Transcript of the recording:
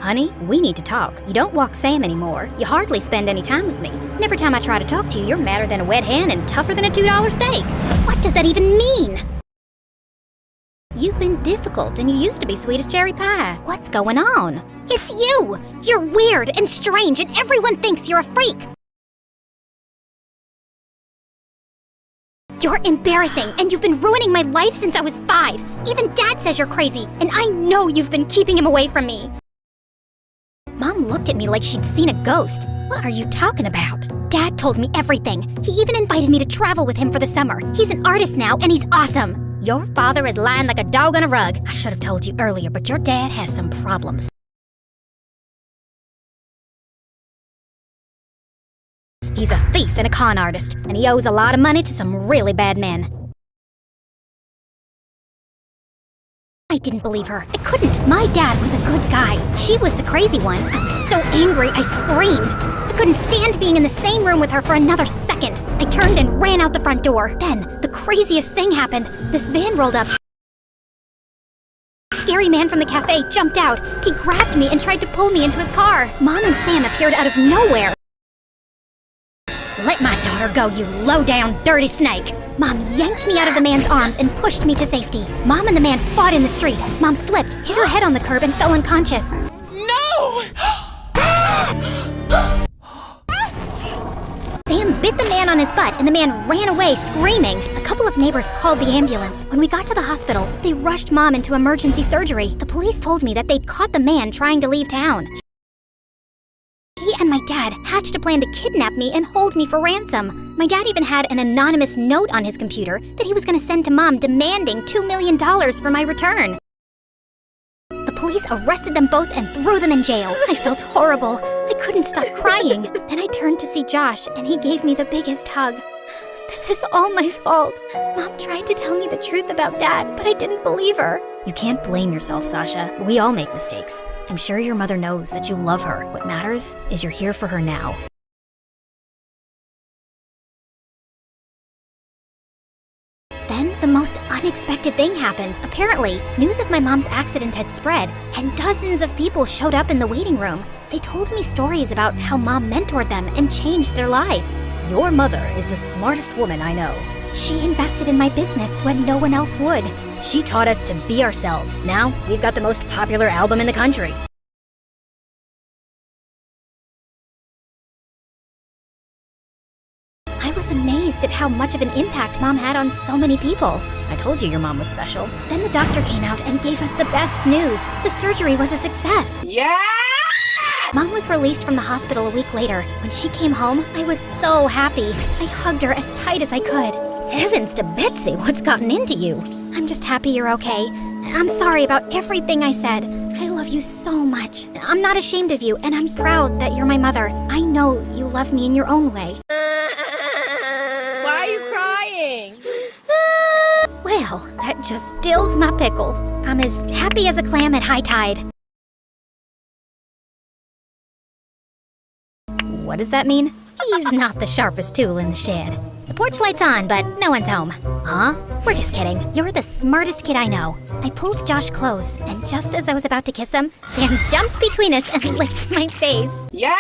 Honey, we need to talk. You don't walk Sam anymore. You hardly spend any time with me. And every time I try to talk to you, you're madder than a wet hen and tougher than a $2 steak. What does that even mean? You've been difficult, and you used to be sweet as cherry pie. What's going on? It's you! You're weird and strange, and everyone thinks you're a freak. You're embarrassing, and you've been ruining my life since I was 5. Even Dad says you're crazy, and I know you've been keeping him away from me. Mom looked at me like she'd seen a ghost. What are you talking about? Dad told me everything. He even invited me to travel with him for the summer. He's an artist now, and he's awesome. Your father is lying like a dog on a rug. I should have told you earlier, but your dad has some problems. He's a thief and a con artist, and he owes a lot of money to some really bad men. I didn't believe her. I couldn't. My dad was a good guy. She was the crazy one. I was so angry, I screamed. I couldn't stand being in the same room with her for another second. I turned and ran out the front door. Then, the craziest thing happened. This van rolled up. The scary man from the cafe jumped out. He grabbed me and tried to pull me into his car. Mom and Sam appeared out of nowhere. Let my daughter go, you low-down, dirty snake! Mom yanked me out of the man's arms and pushed me to safety. Mom and the man fought in the street. Mom slipped, hit her head on the curb, and fell unconscious. No! Sam bit the man on his butt, and the man ran away screaming. A couple of neighbors called the ambulance. When we got to the hospital, they rushed Mom into emergency surgery. The police told me that they'd caught the man trying to leave town. He and my dad hatched a plan to kidnap me and hold me for ransom. My dad even had an anonymous note on his computer that he was going to send to Mom demanding $2 million for my return. The police arrested them both and threw them in jail. I felt horrible. I couldn't stop crying. Then I turned to see Josh, and he gave me the biggest hug. This is all my fault. Mom tried to tell me the truth about Dad, but I didn't believe her. You can't blame yourself, Sasha. We all make mistakes. I'm sure your mother knows that you love her. What matters is you're here for her now. Then, the most unexpected thing happened. Apparently, news of my mom's accident had spread, and dozens of people showed up in the waiting room. They told me stories about how Mom mentored them and changed their lives. Your mother is the smartest woman I know. She invested in my business when no one else would. She taught us to be ourselves. Now, we've got the most popular album in the country. I was amazed at how much of an impact Mom had on so many people. I told you your mom was special. Then the doctor came out and gave us the best news. The surgery was a success. Yeah! Mom was released from the hospital a week later. When she came home, I was so happy. I hugged her as tight as I could. Heavens to Betsy, what's gotten into you? I'm just happy you're okay. I'm sorry about everything I said. I love you so much. I'm not ashamed of you, and I'm proud that you're my mother. I know you love me in your own way. Why are you crying? Well, that just stills my pickle. I'm as happy as a clam at high tide. What does that mean? He's not the sharpest tool in the shed. The porch light's on, but no one's home. Huh? We're just kidding. You're the smartest kid I know. I pulled Josh close, and just as I was about to kiss him, Sam jumped between us and licked my face. Yeah!